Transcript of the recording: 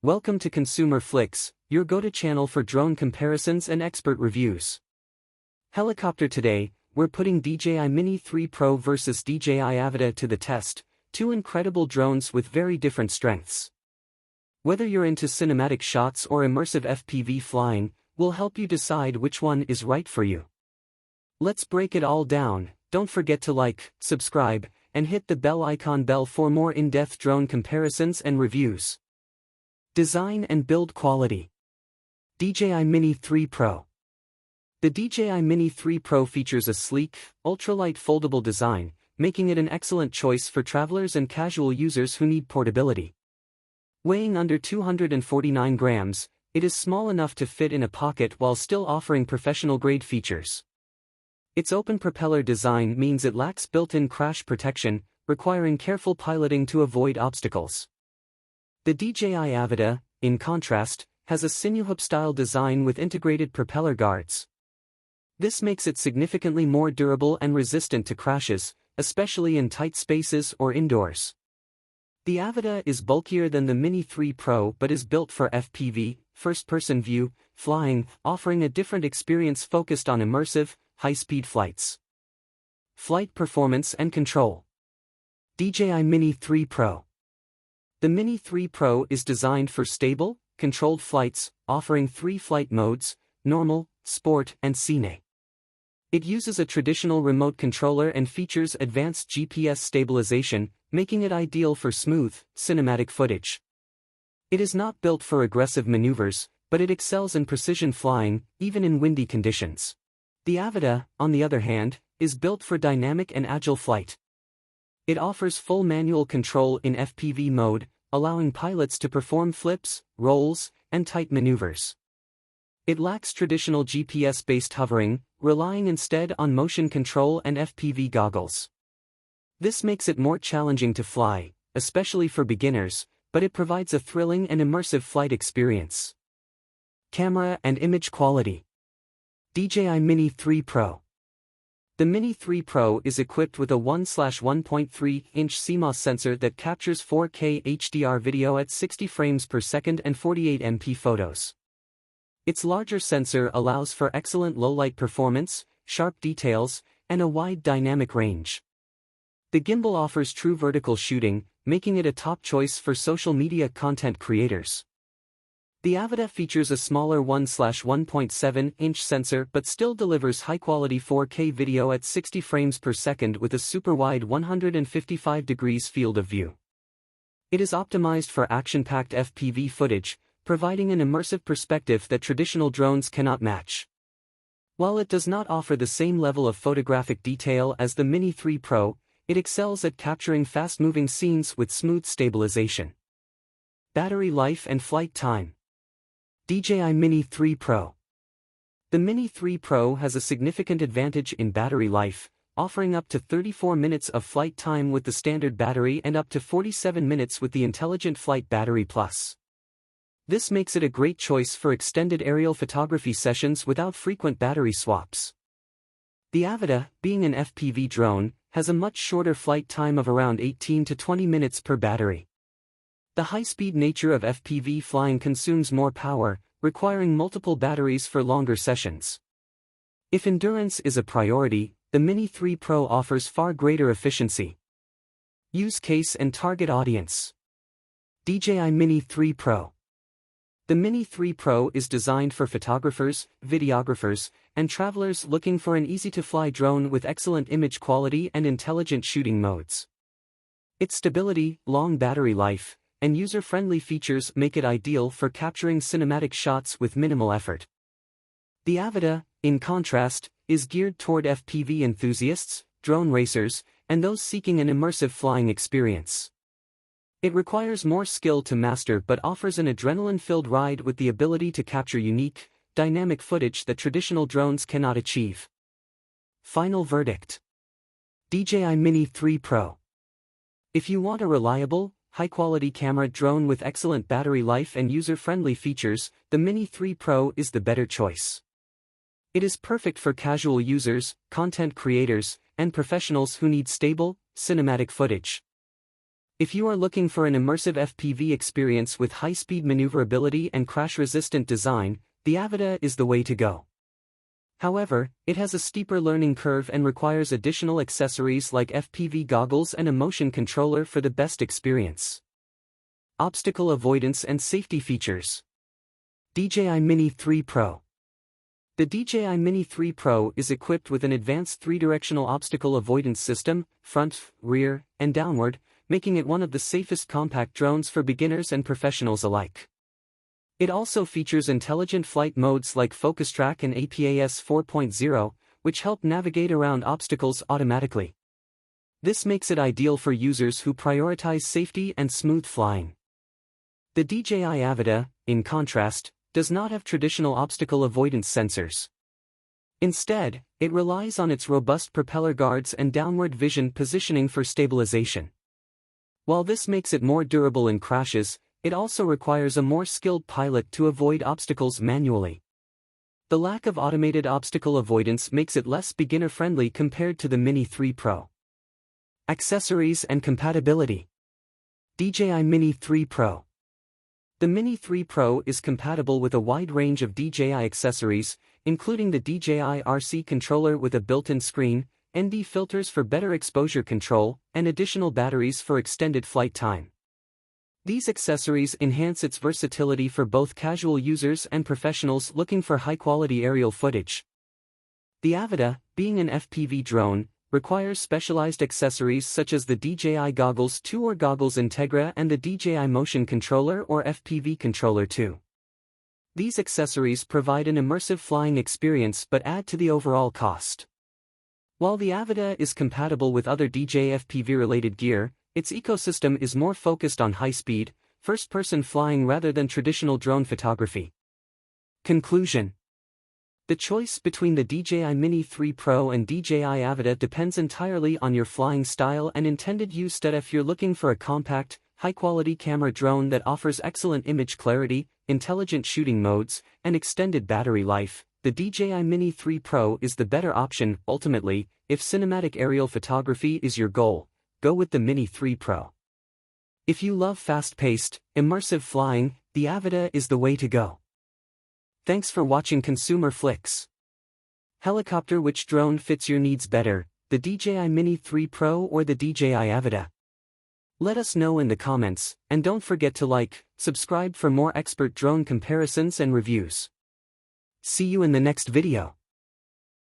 Welcome to Consumer Flix, your go-to channel for drone comparisons and expert reviews. Helicopter. Today, we're putting DJI Mini 3 Pro versus DJI Avata to the test, two incredible drones with very different strengths. Whether you're into cinematic shots or immersive FPV flying, we'll help you decide which one is right for you. Let's break it all down. Don't forget to like, subscribe, and hit the bell icon for more in-depth drone comparisons and reviews. Design and build quality. DJI Mini 3 Pro. The DJI Mini 3 Pro features a sleek, ultralight foldable design, making it an excellent choice for travelers and casual users who need portability. Weighing under 249 grams, it is small enough to fit in a pocket while still offering professional-grade features. Its open propeller design means it lacks built-in crash protection, requiring careful piloting to avoid obstacles. The DJI Avata, in contrast, has a sinuhoop-style design with integrated propeller guards. This makes it significantly more durable and resistant to crashes, especially in tight spaces or indoors. The Avata is bulkier than the Mini 3 Pro but is built for FPV, first-person view, flying, offering a different experience focused on immersive, high-speed flights. Flight performance and control. DJI Mini 3 Pro. The Mini 3 Pro is designed for stable, controlled flights, offering three flight modes: normal, sport, and scenic. It uses a traditional remote controller and features advanced GPS stabilization, making it ideal for smooth, cinematic footage. It is not built for aggressive maneuvers, but it excels in precision flying, even in windy conditions. The Avata, on the other hand, is built for dynamic and agile flight. It offers full manual control in FPV mode, allowing pilots to perform flips, rolls, and tight maneuvers. It lacks traditional GPS-based hovering, relying instead on motion control and FPV goggles. This makes it more challenging to fly, especially for beginners, but it provides a thrilling and immersive flight experience. Camera and image quality. DJI Mini 3 Pro. The Mini 3 Pro is equipped with a 1/1.3-inch CMOS sensor that captures 4K HDR video at 60 frames per second and 48 MP photos. Its larger sensor allows for excellent low-light performance, sharp details, and a wide dynamic range. The gimbal offers true vertical shooting, making it a top choice for social media content creators. The Avata features a smaller 1/1.7-inch sensor but still delivers high-quality 4K video at 60 frames per second with a super-wide 155 degrees field of view. It is optimized for action-packed FPV footage, providing an immersive perspective that traditional drones cannot match. While it does not offer the same level of photographic detail as the Mini 3 Pro, it excels at capturing fast-moving scenes with smooth stabilization. Battery life and flight time. DJI Mini 3 Pro. The Mini 3 Pro has a significant advantage in battery life, offering up to 34 minutes of flight time with the standard battery and up to 47 minutes with the Intelligent Flight Battery Plus. This makes it a great choice for extended aerial photography sessions without frequent battery swaps. The Avata, being an FPV drone, has a much shorter flight time of around 18 to 20 minutes per battery. The high-speed nature of FPV flying consumes more power, requiring multiple batteries for longer sessions. If endurance is a priority, the Mini 3 Pro offers far greater efficiency. Use case and target audience. DJI Mini 3 Pro. The Mini 3 Pro is designed for photographers, videographers, and travelers looking for an easy-to-fly drone with excellent image quality and intelligent shooting modes. Its stability, long battery life, and user-friendly features make it ideal for capturing cinematic shots with minimal effort. The Avata, in contrast, is geared toward FPV enthusiasts, drone racers, and those seeking an immersive flying experience. It requires more skill to master but offers an adrenaline-filled ride with the ability to capture unique, dynamic footage that traditional drones cannot achieve. Final verdict. DJI Mini 3 Pro. If you want a reliable, high-quality camera drone with excellent battery life and user-friendly features, the Mini 3 Pro is the better choice. It is perfect for casual users, content creators, and professionals who need stable, cinematic footage. If you are looking for an immersive FPV experience with high-speed maneuverability and crash-resistant design, the Avata is the way to go. However, it has a steeper learning curve and requires additional accessories like FPV goggles and a motion controller for the best experience. Obstacle avoidance and safety features. DJI Mini 3 Pro. The DJI Mini 3 Pro is equipped with an advanced 3-directional obstacle avoidance system, front, rear, and downward, making it one of the safest compact drones for beginners and professionals alike. It also features intelligent flight modes like Focus Track and APAS 4.0, which help navigate around obstacles automatically. This makes it ideal for users who prioritize safety and smooth flying. The DJI Avata, in contrast, does not have traditional obstacle avoidance sensors. Instead, it relies on its robust propeller guards and downward vision positioning for stabilization. While this makes it more durable in crashes, it also requires a more skilled pilot to avoid obstacles manually. The lack of automated obstacle avoidance makes it less beginner-friendly compared to the Mini 3 Pro. Accessories and compatibility. DJI Mini 3 Pro. The Mini 3 Pro is compatible with a wide range of DJI accessories, including the DJI RC controller with a built-in screen, ND filters for better exposure control, and additional batteries for extended flight time. These accessories enhance its versatility for both casual users and professionals looking for high-quality aerial footage. The Avata, being an FPV drone, requires specialized accessories such as the DJI Goggles 2 or Goggles Integra and the DJI Motion Controller or FPV Controller 2. These accessories provide an immersive flying experience but add to the overall cost. While the Avata is compatible with other DJI FPV-related gear, its ecosystem is more focused on high-speed, first-person flying rather than traditional drone photography. Conclusion. The choice between the DJI Mini 3 Pro and DJI Avata depends entirely on your flying style and intended use. If you're looking for a compact, high-quality camera drone that offers excellent image clarity, intelligent shooting modes, and extended battery life, the DJI Mini 3 Pro is the better option. Ultimately, if cinematic aerial photography is your goal, go with the Mini 3 Pro. If you love fast-paced, immersive flying, the Avata is the way to go. Thanks for watching Consumer Flix. Helicopter: which drone fits your needs better, the DJI Mini 3 Pro or the DJI Avata? Let us know in the comments, and don't forget to like, subscribe for more expert drone comparisons and reviews. See you in the next video.